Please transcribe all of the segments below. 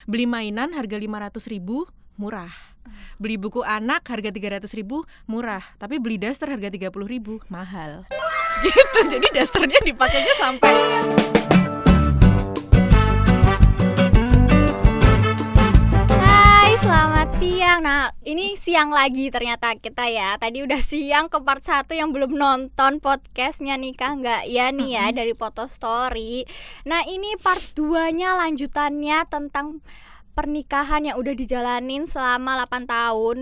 Beli mainan harga 500.000 murah. Beli buku anak harga 300.000 murah. Tapi beli daster harga 30.000 mahal. Gitu. Jadi dasternya dipakainya sampai Selamat siang. Nah, ini siang lagi ternyata kita ya. Tadi udah siang ke part 1 yang belum nonton podcastnya Nikah Nggak Ya nih ya dari Foto Story. Nah, ini part 2-nya lanjutannya tentang pernikahan yang udah dijalanin selama 8 tahun.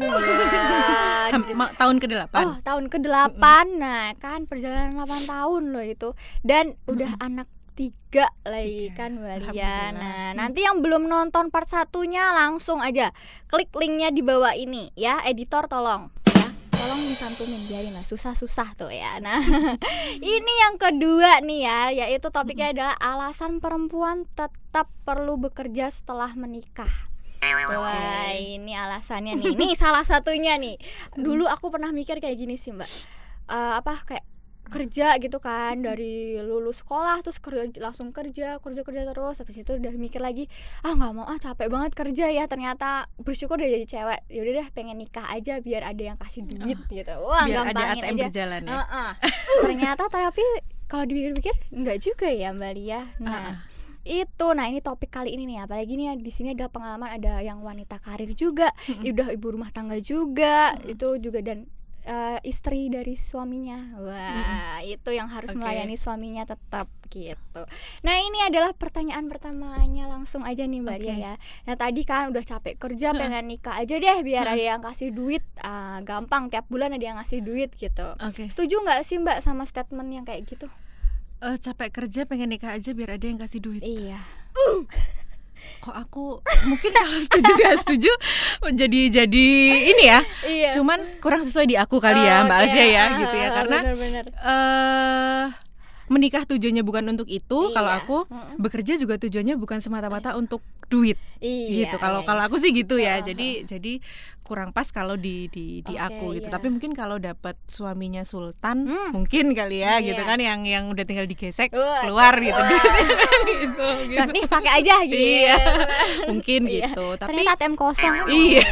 tahun ke-8. Oh, tahun ke-8. Nah, kan perjalanan 8 tahun loh itu. Dan udah anak 3 lagi kan Mbak Lia. Nah, nanti yang belum nonton part 1-nya langsung aja klik linknya di bawah ini ya. Editor tolong ya, tolong disantumin, biarin lah, susah-susah tuh ya. Nah, ini yang kedua nih ya, yaitu topiknya adalah alasan perempuan tetap perlu bekerja setelah menikah. Wah, ini alasannya nih. Nih salah satunya nih. Dulu aku pernah mikir kayak gini sih Mbak. Kayak kerja gitu kan, dari lulus sekolah terus langsung kerja terus, habis itu udah mikir lagi nggak mau, capek banget kerja ya, ternyata bersyukur udah jadi cewek, yaudah deh pengen nikah aja biar ada yang kasih duit gitu. Wah, biar gampangin ada ATM aja berjalan ya. Ternyata tapi kalau dipikir-pikir nggak juga ya Mbak Lia. Ini topik kali ini nih, apalagi nih di sini ada pengalaman, ada yang wanita karir juga, udah ibu rumah tangga juga, itu juga, dan istri dari suaminya. Wah, itu yang harus melayani suaminya tetap gitu. Nah, ini adalah pertanyaan pertamanya, langsung aja nih Mbak Lia ya. Nah, tadi kan udah capek kerja, pengen nikah aja deh biar ada yang kasih duit. Gampang, tiap bulan ada yang ngasih duit gitu. Setuju nggak sih Mbak sama statement yang kayak gitu? Capek kerja pengen nikah aja biar ada yang kasih duit. Iya. Kok aku mungkin kalau setuju gak setuju jadi ini ya. Iya. Cuman kurang sesuai di aku kali ya Mbak Alsya ya gitu ya, karena menikah tujuannya bukan untuk itu. Kalau aku bekerja juga tujuannya bukan semata-mata untuk duit. Gitu. Kalau aku sih gitu ya. Jadi kurang pas kalau di aku gitu. Tapi mungkin kalau dapat suaminya sultan mungkin kali ya gitu kan, yang udah tinggal digesek keluar gitu. Gitu. Nih pakai aja gitu. Iya. Mungkin gitu. Tapi ternyata ATM kosong kan. Iya.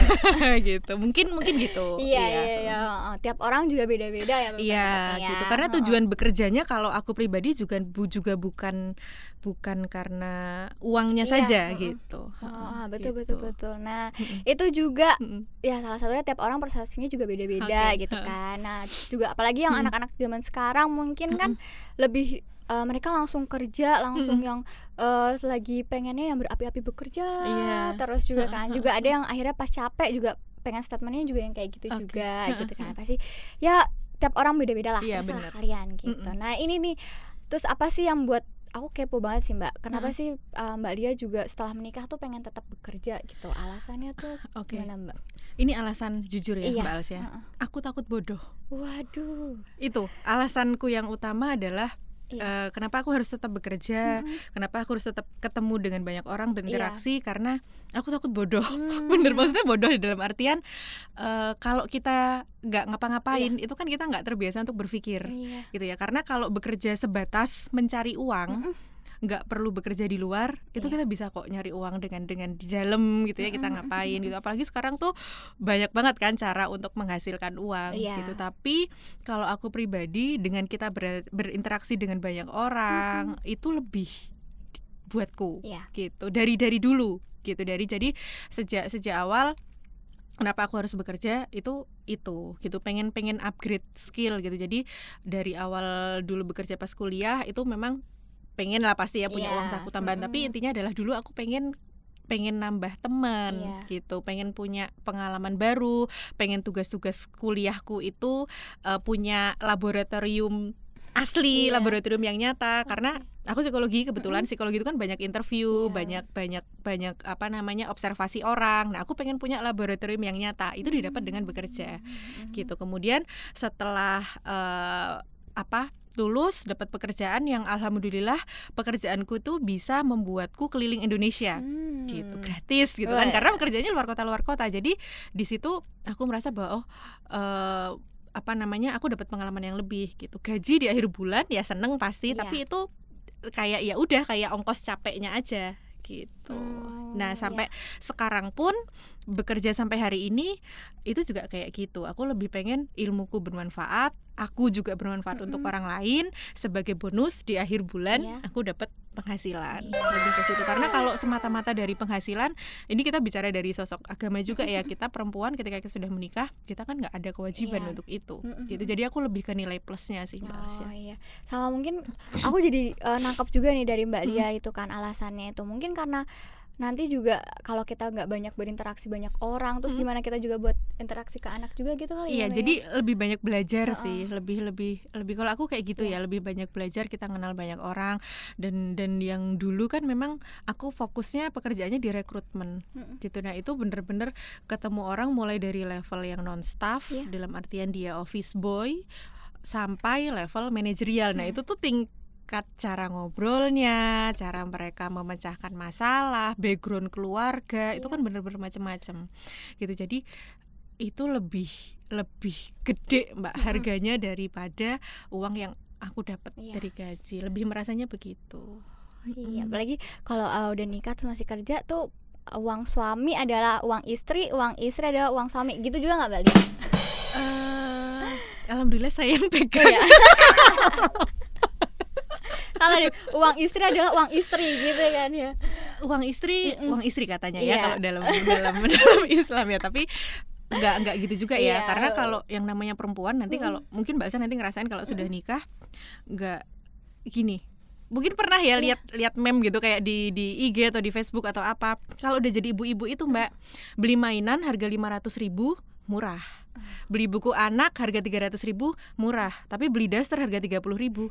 Gitu. Mungkin gitu. Iya. Tiap orang juga beda-beda ya. Iya, gitu. Karena tujuan bekerjanya kalau aku pribadi juga bukan karena uangnya saja gitu. Betul. Nah, itu juga ya salah satunya tiap orang persepsinya juga beda-beda gitu kan. Nah, juga apalagi yang anak-anak zaman sekarang mungkin kan lebih mereka langsung kerja, langsung yang lagi pengennya yang berapi-api bekerja. Terus juga kan juga ada yang akhirnya pas capek juga pengen statementnya juga yang kayak gitu juga gitu kan. Pasti ya tiap orang beda-beda lah, terserah kalian gitu. Nah, ini nih, terus apa sih yang buat aku kepo banget sih Mbak, kenapa sih Mbak Lia juga setelah menikah tuh pengen tetap bekerja gitu? Alasannya tuh gimana Mbak? Ini alasan jujur ya Mbak Alsya. Aku takut bodoh. Waduh. Itu alasanku yang utama adalah kenapa aku harus tetap bekerja, kenapa aku harus tetap ketemu dengan banyak orang, berinteraksi, karena aku takut bodoh. Bener, maksudnya bodoh di dalam artian kalau kita nggak ngapa-ngapain itu kan kita nggak terbiasa untuk berpikir gitu ya. Karena kalau bekerja sebatas mencari uang, nggak perlu bekerja di luar, itu kita bisa kok nyari uang dengan di dalam gitu ya, kita ngapain gitu. Apalagi sekarang tuh banyak banget kan cara untuk menghasilkan uang gitu. Tapi kalau aku pribadi, dengan kita berinteraksi dengan banyak orang, itu lebih buatku gitu. Dari dulu gitu. Jadi sejak awal kenapa aku harus bekerja itu gitu, pengen upgrade skill gitu. Jadi dari awal dulu bekerja pas kuliah itu memang pengen lah pasti ya punya uang saku tambahan. Tapi intinya adalah dulu aku pengen nambah teman gitu, pengen punya pengalaman baru, pengen tugas-tugas kuliahku itu punya laboratorium asli, laboratorium yang nyata. Karena aku psikologi, kebetulan psikologi itu kan banyak interview, banyak observasi orang. Nah, aku pengen punya laboratorium yang nyata, itu didapat dengan bekerja gitu. Kemudian setelah lulus, dapat pekerjaan yang alhamdulillah pekerjaanku tuh bisa membuatku keliling Indonesia gitu, gratis gitu kan, karena pekerjaannya luar kota. Jadi di situ aku merasa bahwa aku dapat pengalaman yang lebih gitu. Gaji di akhir bulan ya seneng pasti, tapi itu kayak ya udah kayak ongkos capeknya aja gitu. Nah sampai sekarang pun bekerja sampai hari ini itu juga kayak gitu. Aku lebih pengen ilmuku bermanfaat, aku juga bermanfaat untuk orang lain. Sebagai bonus di akhir bulan aku dapat penghasilan. Lebih ke situ. Karena kalau semata-mata dari penghasilan, ini kita bicara dari sosok agama juga ya. Kita perempuan ketika kita sudah menikah, kita kan nggak ada kewajiban untuk itu. Gitu. Jadi aku lebih ke nilai plusnya sih Mbak Arsya. Iya. Sama mungkin aku jadi nangkap juga nih dari Mbak Lia itu kan alasannya itu mungkin karena nanti juga kalau kita nggak banyak berinteraksi banyak orang, terus gimana kita juga buat interaksi ke anak juga gitu kali ya. Iya, jadi lebih banyak belajar sih, lebih kalau aku kayak gitu ya, lebih banyak belajar, kita kenal banyak orang dan yang dulu kan memang aku fokusnya pekerjaannya di rekrutmen gitu. Nah itu bener-bener ketemu orang mulai dari level yang non staff dalam artian dia office boy sampai level manajerial. Nah itu tuh cara ngobrolnya, cara mereka memecahkan masalah, background keluarga, itu kan bener-bener macam-macam gitu. Jadi itu lebih gede Mbak harganya daripada uang yang aku dapat dari gaji. Lebih merasanya begitu. Iya, apalagi kalau udah nikah terus masih kerja tuh uang suami adalah uang istri adalah uang suami. Gitu juga nggak Mbak Lia? Alhamdulillah saya yang pegang. Kalau uang istri adalah uang istri gitu kan ya. Uang istri katanya ya kalau dalam Islam ya, tapi enggak gitu juga ya. Karena kalau yang namanya perempuan nanti kalau mungkin Mbak Sa nanti ngerasain kalau sudah nikah enggak gini. Mungkin pernah ya lihat meme gitu kayak di IG atau di Facebook atau apa. Kalau udah jadi ibu-ibu itu Mbak, beli mainan harga 500.000 murah. Beli buku anak harga 300.000 murah, tapi beli daster harga 30.000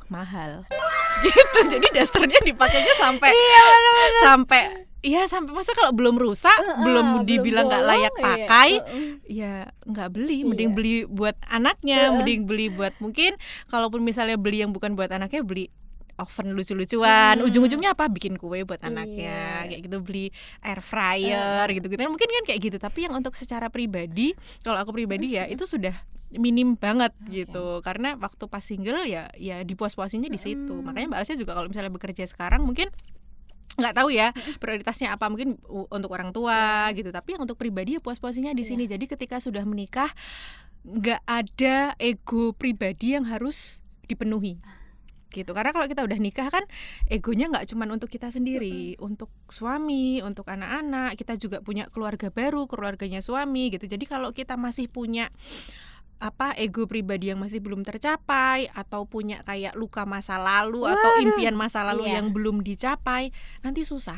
mahal. Gitu. Jadi dasternya dipakainya sampai masa kalau belum rusak, belum dibilang nggak layak pakai, ya nggak beli. Mending beli buat anaknya, mending beli buat mungkin kalaupun misalnya beli yang bukan buat anaknya, beli oven lucu-lucuan, ujung-ujungnya apa, bikin kue buat anaknya, kayak gitu, beli air fryer gitu-gitu. Mungkin kan kayak gitu. Tapi yang untuk secara pribadi, kalau aku pribadi ya itu sudah minim banget gitu. Karena waktu pas single ya dipuas-puasinnya di situ. Makanya Mbak Arsya juga kalau misalnya bekerja sekarang mungkin nggak tahu ya prioritasnya apa, mungkin untuk orang tua gitu. Tapi yang untuk pribadi ya puas-puasinya di sini. Jadi ketika sudah menikah nggak ada ego pribadi yang harus dipenuhi gitu. Karena kalau kita udah nikah kan egonya nggak cuma untuk kita sendiri, untuk suami, untuk anak-anak. Kita juga punya keluarga baru, keluarganya suami gitu. Jadi kalau kita masih punya ego pribadi yang masih belum tercapai, atau punya kayak luka masa lalu atau impian masa lalu yang belum dicapai, nanti susah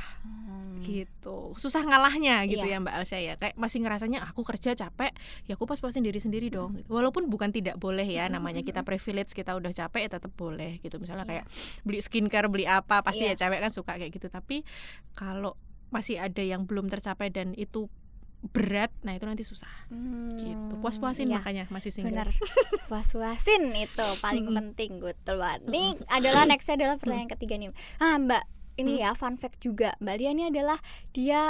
gitu, susah ngalahnya gitu ya Mbak Arsya ya. Kayak masih ngerasanya aku kerja capek, ya aku pas-pasin diri sendiri dong gitu. Walaupun bukan tidak boleh ya, namanya kita privilege, kita udah capek ya tetap boleh gitu. Misalnya kayak beli skincare, beli apa, pasti ya cewek kan suka kayak gitu. Tapi kalau masih ada yang belum tercapai dan itu berat, nah itu nanti susah gitu. Puas-puasin makanya masih single. Benar. Puas-puasin itu paling penting, betul banget. Ini adalah nextnya adalah pertanyaan ketiga nih. Mbak, ini ya fun fact juga, Mbak Lia ini adalah dia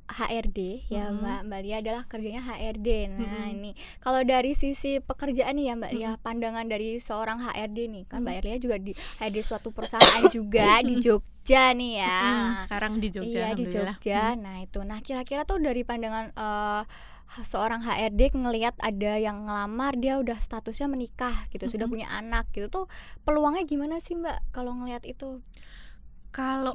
HRD ya, Mbak Lia adalah kerjanya HRD. Nah ini kalau dari sisi pekerjaan nih ya Mbak Lia, pandangan dari seorang HRD nih, kan Mbak Lia juga di HRD suatu perusahaan juga di Jogja nih ya. Sekarang di Jogja. Iya di Jogja. Nah itu, nah kira-kira tuh dari pandangan seorang HRD ngelihat ada yang ngelamar, dia udah statusnya menikah gitu, sudah punya anak gitu, tuh peluangnya gimana sih Mbak kalau ngelihat itu? Kalau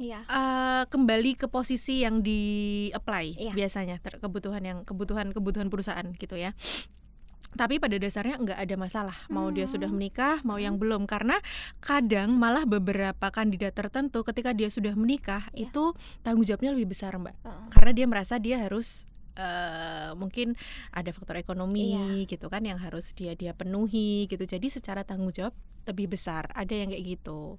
kembali ke posisi yang di apply biasanya kebutuhan perusahaan gitu ya. Tapi pada dasarnya nggak ada masalah mau dia sudah menikah mau yang belum, karena kadang malah beberapa kandidat tertentu ketika dia sudah menikah itu tanggung jawabnya lebih besar Mbak, karena dia merasa dia harus mungkin ada faktor ekonomi gitu kan yang harus dia penuhi gitu. Jadi secara tanggung jawab lebih besar, ada yang kayak gitu.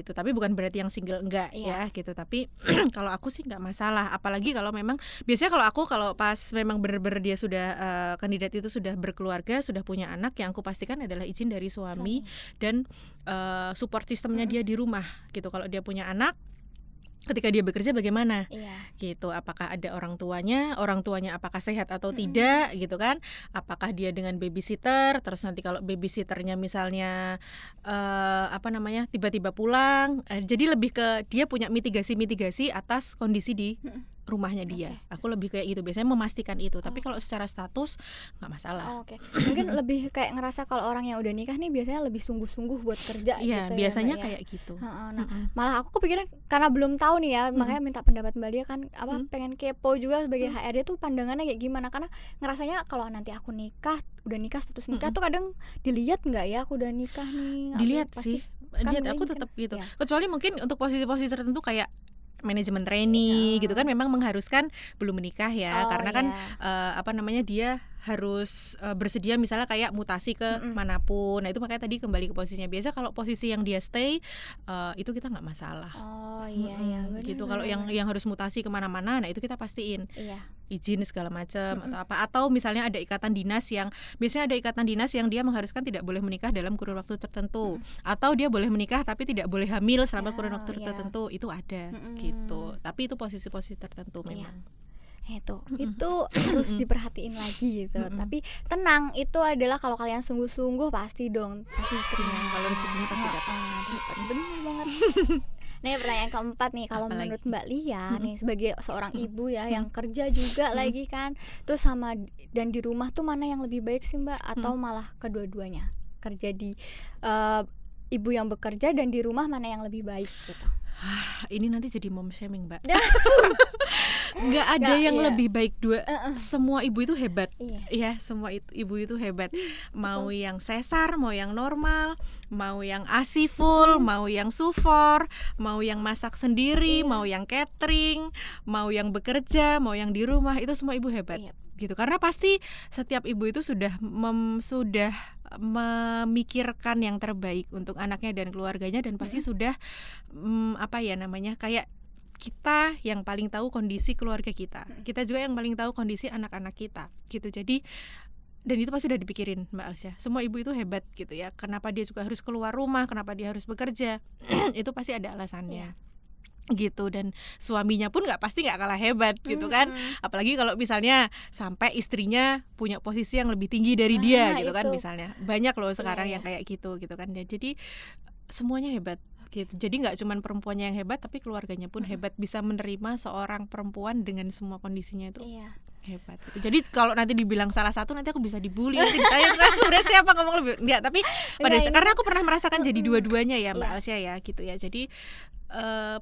Tapi bukan berarti yang single enggak ya gitu. Tapi kalau aku sih nggak masalah, apalagi kalau memang biasanya kalau pas memang bener-bener dia sudah kandidat itu sudah berkeluarga, sudah punya anak, yang aku pastikan adalah izin dari suami dan support sistemnya dia di rumah gitu. Kalau dia punya anak ketika dia bekerja bagaimana Iya. gitu, apakah ada orang tuanya apakah sehat atau tidak gitu kan, apakah dia dengan babysitter, terus nanti kalau babysitternya misalnya tiba-tiba pulang, jadi lebih ke dia punya mitigasi atas kondisi di rumahnya dia. Aku lebih kayak gitu, biasanya memastikan itu. Tapi kalau secara status nggak masalah. Oke. Mungkin lebih kayak ngerasa kalau orang yang udah nikah nih biasanya lebih sungguh-sungguh buat kerja Iya, gitu biasanya ya, Mbak, ya. kayak gitu. Nah, malah aku kepikiran karena belum tahu nih ya, makanya minta pendapat Mbak Lia kan pengen kepo juga sebagai HRD tuh pandangannya kayak gimana, karena ngerasanya kalau nanti aku udah nikah status nikah tuh kadang dilihat nggak ya aku udah nikah nih. Dilihat Pasti sih, kan dilihat aku mungkin, tetap gitu. ya. Kecuali mungkin untuk posisi-posisi tertentu kayak manajemen trainee gitu kan, memang mengharuskan belum menikah ya, karena kan dia harus bersedia misalnya kayak mutasi ke manapun. Nah itu makanya tadi kembali ke posisinya. Biasa kalau posisi yang dia stay itu kita nggak masalah. Iya, Gitu. Kalau yang harus mutasi kemana-mana, nah itu kita pastiin izin segala macam atau misalnya ada ikatan dinas yang biasanya dia mengharuskan tidak boleh menikah dalam kurun waktu tertentu, atau dia boleh menikah tapi tidak boleh hamil selama kurun waktu tertentu, itu ada gitu. Tapi itu posisi-posisi tertentu memang. Itu harus diperhatiin lagi gitu. Tapi tenang, itu adalah kalau kalian sungguh-sungguh pasti terima. Kalau rezekinya pasti dapat. Bener banget. Nih pertanyaan keempat nih, kalau menurut Mbak Lia nih sebagai seorang ibu ya yang kerja juga lagi kan, terus dan di rumah tuh mana yang lebih baik sih Mbak, atau malah kedua-duanya? Kerja di ibu yang bekerja dan di rumah mana yang lebih baik gitu? Ini nanti jadi mom shaming Mbak. Nggak ada yang lebih baik dua. Semua ibu itu hebat. Ya, semua ibu itu hebat. Mau yang sesar, mau yang normal, mau yang ASI full, mau yang sufor, mau yang masak sendiri, mau yang catering, mau yang bekerja, mau yang di rumah, itu semua ibu hebat. Gitu, karena pasti setiap ibu itu sudah memikirkan yang terbaik untuk anaknya dan keluarganya, dan pasti sudah kayak kita yang paling tahu kondisi keluarga kita juga yang paling tahu kondisi anak-anak kita gitu. Jadi dan itu pasti udah dipikirin Mbak Alsya. Semua ibu itu hebat gitu ya. Kenapa dia juga harus keluar rumah, kenapa dia harus bekerja, itu pasti ada alasannya. Gitu. Dan suaminya pun nggak kalah hebat gitu kan, apalagi kalau misalnya sampai istrinya punya posisi yang lebih tinggi dari dia gitu kan, misalnya banyak loh sekarang yang kayak gitu kan. Jadi semuanya hebat gitu. Jadi nggak cuma perempuannya yang hebat, tapi keluarganya pun hebat, bisa menerima seorang perempuan dengan semua kondisinya itu hebat gitu. Jadi kalau nanti dibilang salah satu, nanti aku bisa dibully, nanti ditanya sebenarnya siapa ngomong lebih enggak, tapi karena aku pernah merasakan jadi dua-duanya ya Mbak Alsya ya gitu ya. Jadi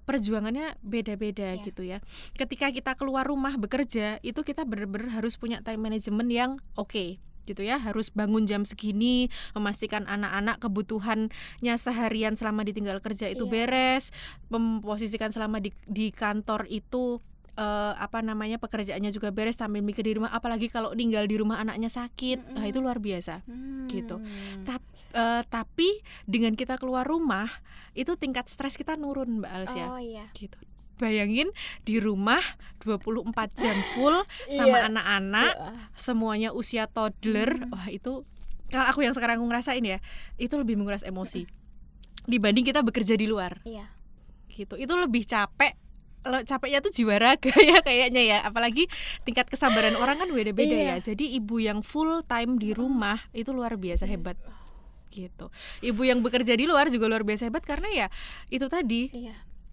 perjuangannya beda-beda gitu ya. Ketika kita keluar rumah bekerja, itu kita benar-benar harus punya time management yang oke gitu ya, harus bangun jam segini, memastikan anak-anak kebutuhannya seharian selama ditinggal kerja itu beres, memposisikan selama di kantor itu pekerjaannya juga beres sambil mikir di rumah, apalagi kalau tinggal di rumah anaknya sakit. Nah itu luar biasa gitu. Tapi dengan kita keluar rumah itu tingkat stres kita nurun Mbak Alsya. Gitu. Bayangin di rumah 24 jam full sama anak-anak, semuanya usia toddler. Wah itu, kalau aku yang sekarang aku ngerasain ya, itu lebih menguras emosi dibanding kita bekerja di luar. Gitu. Itu lebih capeknya tuh jiwa raga ya kayaknya ya. Apalagi tingkat kesabaran orang kan beda-beda ya. Jadi ibu yang full time di rumah itu luar biasa hebat. Gitu. Ibu yang bekerja di luar juga luar biasa hebat, karena ya itu tadi.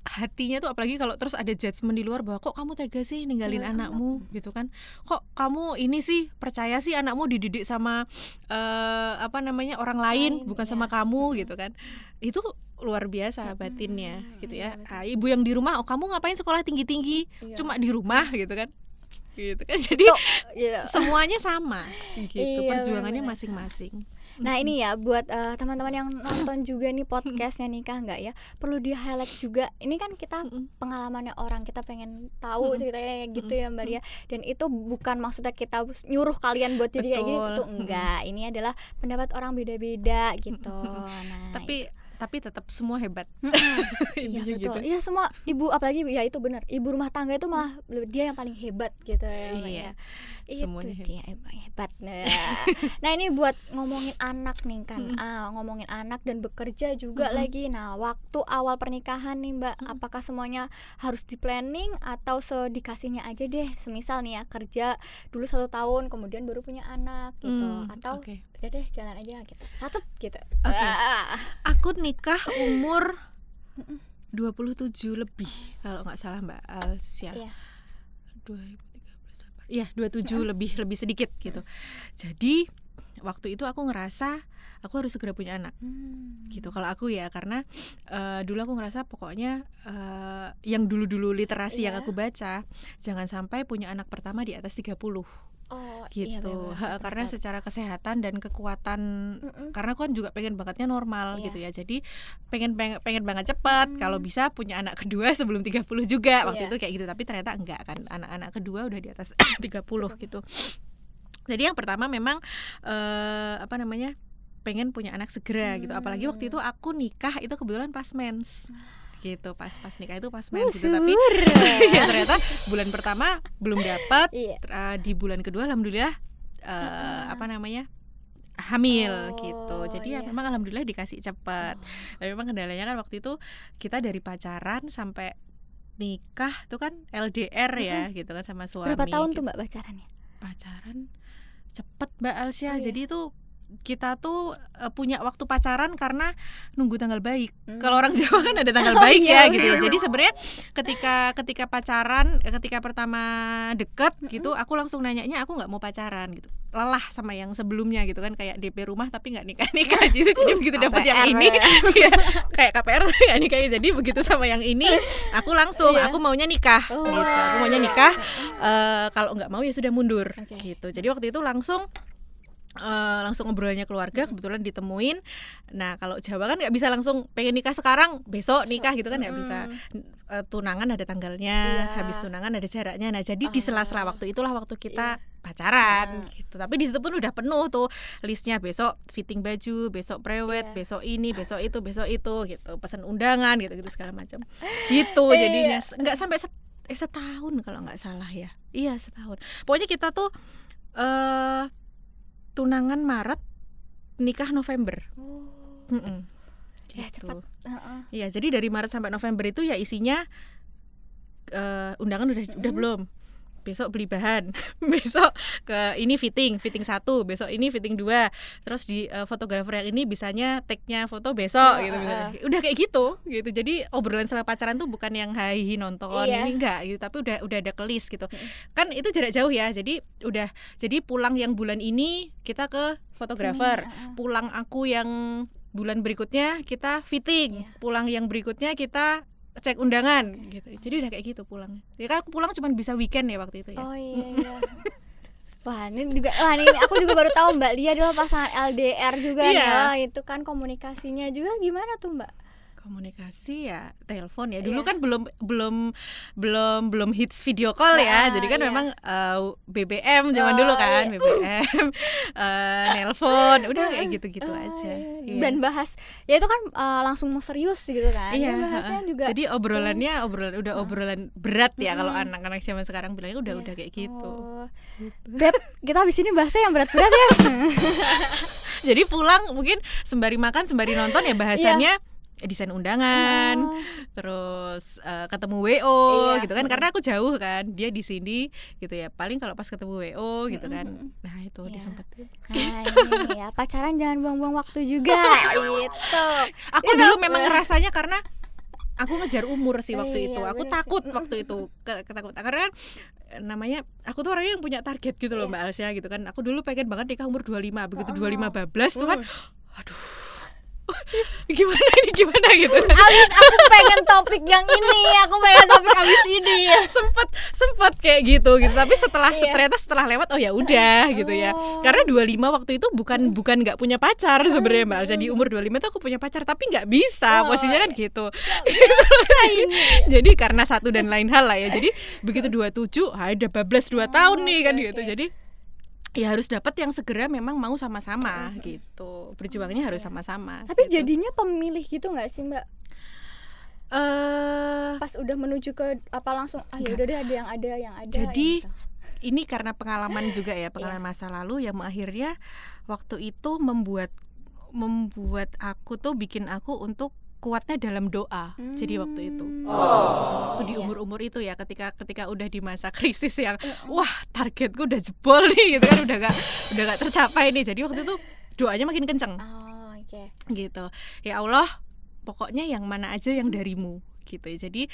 Hatinya tuh, apalagi kalau terus ada judgement di luar bahwa kok kamu tega sih ninggalin anakmu gitu kan, kok kamu ini sih percaya sih anakmu dididik sama orang lain bukan sama kamu gitu kan. Itu luar biasa batinnya gitu ya. Ibu yang di rumah, kamu ngapain sekolah tinggi-tinggi cuma di rumah gitu kan. Gitu kan. Jadi semuanya sama gitu, perjuangannya masing-masing. Nah ini ya buat teman-teman yang nonton juga nih podcastnya Nikah Nggak ya, perlu di highlight juga. Ini kan kita pengalamannya orang, kita pengen tahu ceritanya gitu ya Mbak Ria. Dan itu bukan maksudnya kita nyuruh kalian buat jadi kayak gini, itu enggak. Ini adalah pendapat orang beda-beda gitu. Nah, tapi tapi tetap semua hebat. Iya Intinya betul. gitu. Iya semua ibu, apalagi ya itu benar. Ibu rumah tangga itu malah dia yang paling hebat gitu ya. Mbak, Iya, ya. Itu semuanya dia hebat. Nah, ini buat ngomongin anak nih kan. Ngomongin anak dan bekerja juga lagi. Nah, waktu awal pernikahan nih Mbak, apakah semuanya harus di planning atau sedikasihnya aja deh? Semisal nih ya kerja dulu 1 tahun kemudian baru punya anak gitu, atau Oke. udah deh jalan aja gitu, satut gitu. Oke. Aku nikah umur 27 lebih kalau nggak salah Mbak Alsia. Iya. 2013 apa? Iya, 27 lebih sedikit gitu. Jadi waktu itu aku ngerasa aku harus segera punya anak. Gitu kalau aku ya, karena dulu aku ngerasa pokoknya yang dulu literasi yang aku baca, jangan sampai punya anak pertama di atas 30. Oh, Gitu. iya, Karena secara kesehatan dan kekuatan, karena aku kan juga pengen bangetnya normal gitu ya. Jadi pengen banget cepat kalau bisa punya anak kedua sebelum 30 juga. Waktu itu kayak gitu, tapi ternyata enggak kan. Anak-anak kedua udah di atas 30 gitu. Jadi yang pertama memang pengen punya anak segera gitu. Apalagi waktu itu aku nikah itu kebetulan pas mens. Gitu, pas nikah itu pas mens gitu. Tapi ya ternyata bulan pertama belum dapat. Di bulan kedua alhamdulillah hamil gitu. Jadi ya memang alhamdulillah dikasih cepat. Tapi memang kendalanya kan waktu itu kita dari pacaran sampai nikah tuh kan LDR ya gitu kan sama suami. Berapa tahun gitu. tuh Mbak pacarannya? Pacaran cepet Mbak Alsia. Jadi itu kita tuh punya waktu pacaran karena nunggu tanggal baik. Kalau orang Jawa kan ada tanggal baik ya gitu ya. Jadi sebenarnya ketika pacaran, ketika pertama deket gitu, aku langsung nanyanya aku nggak mau pacaran gitu. Lelah sama yang sebelumnya gitu kan, kayak DP rumah tapi nggak nikah gitu. Jadi begitu dapat yang ini, ya, kayak KPR tapi nggak nikah. Jadi begitu sama yang ini, aku langsung aku maunya nikah. Gitu. Aku maunya nikah. Kalau nggak mau ya sudah mundur. Gitu. Jadi waktu itu langsung obrolannya keluarga, kebetulan ditemuin. Nah kalau Jawa kan nggak bisa langsung pengen nikah sekarang besok nikah gitu kan, nggak bisa. Tunangan ada tanggalnya, habis tunangan ada jaraknya. Nah jadi di sela-sela waktu itulah waktu kita pacaran gitu. Tapi di situ pun udah penuh tuh listnya, besok fitting baju, besok prewed, besok ini, besok itu gitu, pesan undangan gitu segala macam gitu. Jadinya nggak sampai setahun kalau nggak salah ya. Iya setahun. Pokoknya kita tuh tunangan Maret, nikah November. Gitu. Ya cepat. Iya, jadi dari Maret sampai November itu ya isinya undangan udah belum. Besok beli bahan, besok ke ini fitting 1, besok ini fitting 2. Terus di fotografer yang ini bisanya take-nya foto besok gitu misalnya. Udah kayak gitu. Jadi obrolan selama pacaran tuh bukan yang hahihi nonton ini enggak gitu, tapi udah ada kelis gitu. Kan itu jarak jauh ya. Jadi pulang yang bulan ini kita ke fotografer, pulang aku yang bulan berikutnya kita fitting, pulang yang berikutnya kita cek undangan gitu. Jadi udah kayak gitu pulang. Ya kan aku pulang cuma bisa weekend ya waktu itu ya. Oh iya. Wah ini aku juga baru tahu Mbak Lia adalah pasangan LDR juga nih. Wah, itu kan komunikasinya juga gimana tuh Mbak? Komunikasi ya telepon ya. Dulu kan belum hits video call ya. Jadi kan memang BBM zaman dulu kan, BBM, nelpon, udah kayak gitu-gitu aja. Dan bahas ya itu kan langsung mau serius gitu kan. Iya, bahasnya juga. Jadi obrolannya obrolan berat ya kalau anak-anak zaman sekarang bilangnya udah kayak gitu. Beb, kita habis ini bahasnya yang berat-berat ya. Jadi pulang mungkin sembari makan, sembari nonton ya bahasannya desain undangan, terus ketemu WO gitu kan, karena aku jauh kan, dia di sini gitu ya, paling kalau pas ketemu WO gitu kan. Nah itu disempetin. Nah ini ya, pacaran jangan buang-buang waktu juga gitu. Aku dulu memang ngerasanya karena aku ngejar umur sih waktu itu. Aku takut waktu itu, ketakutan karena kan namanya aku tuh orangnya yang punya target gitu loh Mbak Alsia gitu kan. Aku dulu pengen banget nikah umur 25, begitu 25 bablas tuh kan, aduh gimana gitu. Aku pengen topik yang ini, aku pengen topik abis ini. sempet kayak gitu. Tapi ternyata setelah lewat oh ya udah gitu ya. Karena 25 waktu itu bukan nggak punya pacar sebenarnya Mbak Alsa. Di umur 25 tuh aku punya pacar tapi nggak bisa, posisinya kan gitu. Jadi karena satu dan lain hal lah ya. Jadi begitu 27 ada bablas 2 tahun nih kan gitu. Jadi ya harus dapat yang segera memang mau sama-sama gitu. Berjuangnya harus sama-sama. Tapi gitu. jadinya pemilih gitu nggak sih Mbak? Pas udah menuju ke apa langsung ya udah deh ada yang ada. Jadi gitu. ini karena pengalaman juga ya, pengalaman masa lalu yang akhirnya waktu itu membuat aku tuh bikin aku untuk kuatnya dalam doa. Jadi waktu itu waktu di umur-umur itu ya, ketika udah di masa krisis yang wah targetku udah jebol nih gitu kan, udah gak tercapai nih. Jadi waktu itu doanya makin kenceng. Gitu. Ya Allah, pokoknya yang mana aja yang darimu gitu ya. Jadi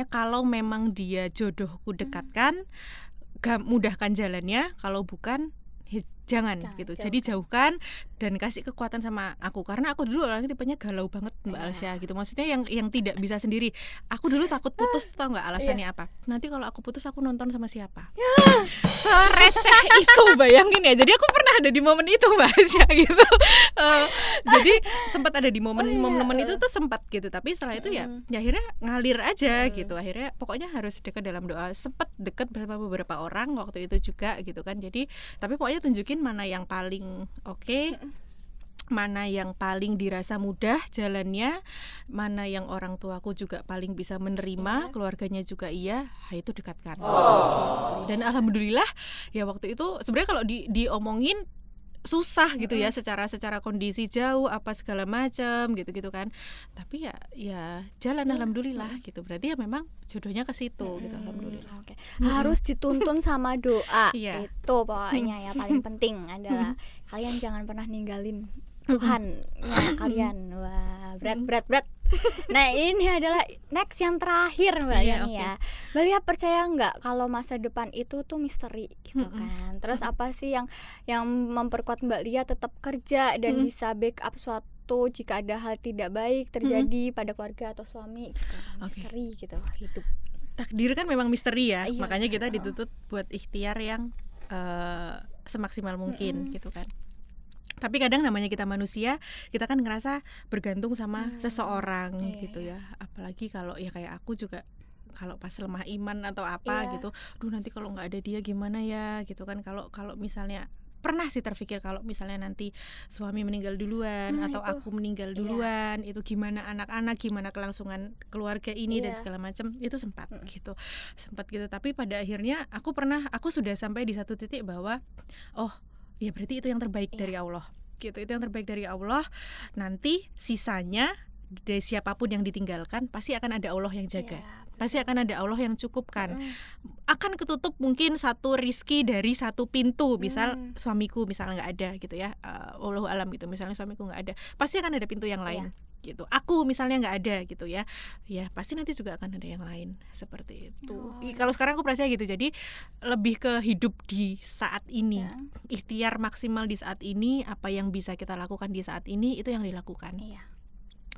kalau memang dia jodohku dekatkan, mudahkan jalannya, kalau bukan jangan gitu. Jadi jauhkan dan kasih kekuatan sama aku, karena aku dulu orangnya tipenya galau banget Mbak Alsya gitu. Maksudnya yang tidak bisa sendiri. Aku dulu takut putus, tau nggak alasannya apa? Nanti kalau aku putus aku nonton sama siapa? Sereceh itu, bayangin ya. Jadi aku pernah ada di momen itu Mbak Alsya gitu. Jadi sempat ada di momen itu tuh sempat gitu. Tapi setelah itu ya akhirnya ngalir aja gitu. Akhirnya pokoknya harus dekat dalam doa. Sempat dekat sama beberapa orang waktu itu juga gitu kan. Jadi tapi pokoknya tunjukin mana yang paling oke, mana yang paling dirasa mudah jalannya, mana yang orang tuaku juga paling bisa menerima, keluarganya juga itu dekatkan. Dan alhamdulillah ya waktu itu sebenarnya kalau diomongin susah gitu ya, secara kondisi jauh apa segala macam gitu kan. Tapi ya jalan alhamdulillah gitu. Berarti ya memang jodohnya ke situ gitu, alhamdulillah. Harus dituntun sama doa. Itu pokoknya ya paling penting adalah kalian jangan pernah ninggalin Tuhan ya kalian. Wah, berat. Nah ini adalah next yang terakhir Mbak Yani ya. Mbak Lia percaya nggak kalau masa depan itu tuh misteri gitu kan? Terus apa sih yang memperkuat Mbak Lia tetap kerja dan bisa backup suatu jika ada hal tidak baik terjadi pada keluarga atau suami gitu? Misteri gitu hidup. Takdir kan memang misteri ya. Makanya kita dituntut buat ikhtiar yang semaksimal mungkin gitu kan. Tapi kadang namanya kita manusia, kita kan ngerasa bergantung sama seseorang gitu ya. Apalagi kalau ya kayak aku juga, kalau pas lemah iman atau apa gitu, nanti kalau nggak ada dia gimana ya gitu kan. Kalau misalnya pernah sih terpikir kalau misalnya nanti suami meninggal duluan atau aku meninggal duluan, itu gimana anak-anak, gimana kelangsungan keluarga ini dan segala macam, itu sempat gitu. Tapi pada akhirnya aku sudah sampai di satu titik bahwa ya berarti itu yang terbaik dari Allah gitu. Itu yang terbaik dari Allah. Nanti sisanya dari siapapun yang ditinggalkan pasti akan ada Allah yang jaga. Pasti akan ada Allah yang cukupkan. Akan ketutup mungkin satu rizki dari satu pintu. Misal suamiku misalnya nggak ada gitu ya, Wallahu alam gitu, misalnya suamiku nggak ada, pasti akan ada pintu yang lain gitu. Aku misalnya nggak ada gitu ya pasti nanti juga akan ada yang lain seperti itu. Kalau sekarang aku percaya gitu. Jadi lebih ke hidup di saat ini, ikhtiar maksimal di saat ini, apa yang bisa kita lakukan di saat ini itu yang dilakukan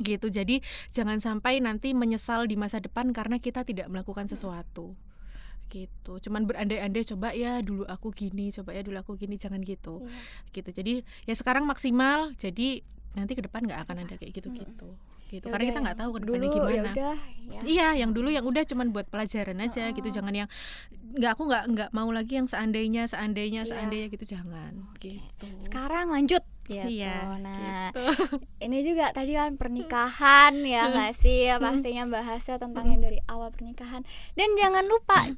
gitu. Jadi jangan sampai nanti menyesal di masa depan karena kita tidak melakukan sesuatu gitu. Cuman berandai-andai, coba ya dulu aku gini, jangan gitu gitu. Jadi ya sekarang maksimal, jadi nanti ke depan nggak akan ada kayak gitu. Karena kita nggak tahu ke depannya gimana. Yang dulu yang udah cuman buat pelajaran aja gitu. Jangan yang aku nggak mau lagi yang seandainya gitu, jangan gitu. Sekarang lanjut gitu. Nah gitu. Ini juga tadi kan pernikahan ya nggak sih, pastinya bahasnya tentang yang dari awal pernikahan. Dan jangan lupa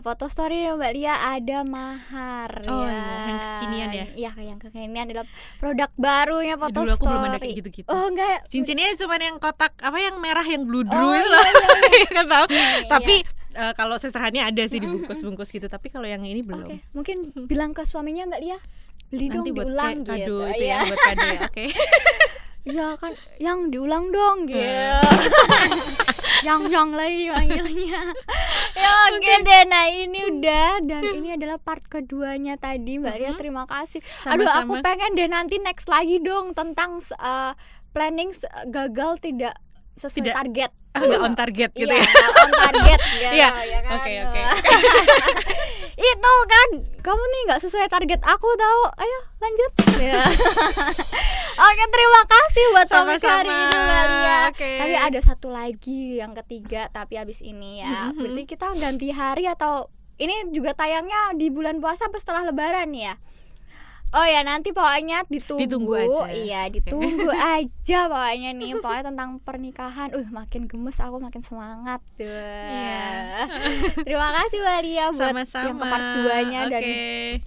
foto story Mbak Lia ada mahar yang kekinian ya. Iya, yang kekinian adalah produk barunya foto dulu story. Aku belum ada kayak gitu-gitu. Enggak. Cincinnya cuma yang kotak yang merah yang bludru itu loh. Kan tahu. Tapi kalau seserahannya ada sih dibungkus-bungkus gitu. Tapi kalau yang ini belum. Mungkin bilang ke suaminya Mbak Lia, beli nanti dong diulang gitu. Kado itu ya buat kado ya. Iya kan, yang diulang dong gitu. Yang lagi manggilnya. Ya oke deh, nah ini udah. Dan ini adalah part keduanya tadi Mbak Lia, terima kasih. Sama-sama. Aku pengen deh nanti next lagi dong tentang planning gagal tidak sesuai target. Nggak on target gitu ya. Iya, on target gitu ya kan. Oke. Itu kan kamu nih nggak sesuai target aku tahu. Ayo lanjut. Oke, terima kasih buat topik hari ini Mbak Lia. Tapi ada satu lagi yang ketiga, tapi abis ini ya. Berarti kita ganti hari atau ini juga tayangnya di bulan puasa apa setelah lebaran nih ya? Oh ya, nanti pokoknya ditunggu aja. Iya, ditunggu aja pokoknya nih. Pokoknya tentang pernikahan. Makin gemes aku, makin semangat tuh. Iya. Terima kasih Walia buat Sama-sama. yang ke part 2-nya dan Oke.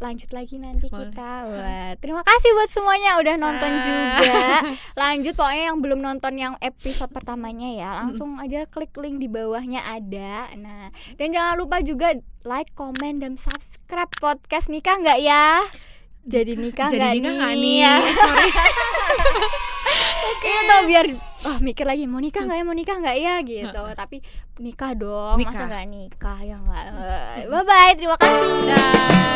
lanjut lagi nanti Boleh. kita. Wah, terima kasih buat semuanya udah nonton juga. Lanjut pokoknya yang belum nonton yang episode pertamanya ya, langsung aja klik link di bawahnya ada. Nah, dan jangan lupa juga like, comment dan subscribe podcast Nikah Nggak ya. Jadi nikah nggak nih? Ya. Sorry. Oke, tuh biar mikir lagi mau nikah nggak ya gitu. Tapi nikah dong, masa Nikah. nggak nikah ya nggak. Bye bye, terima kasih. Dah.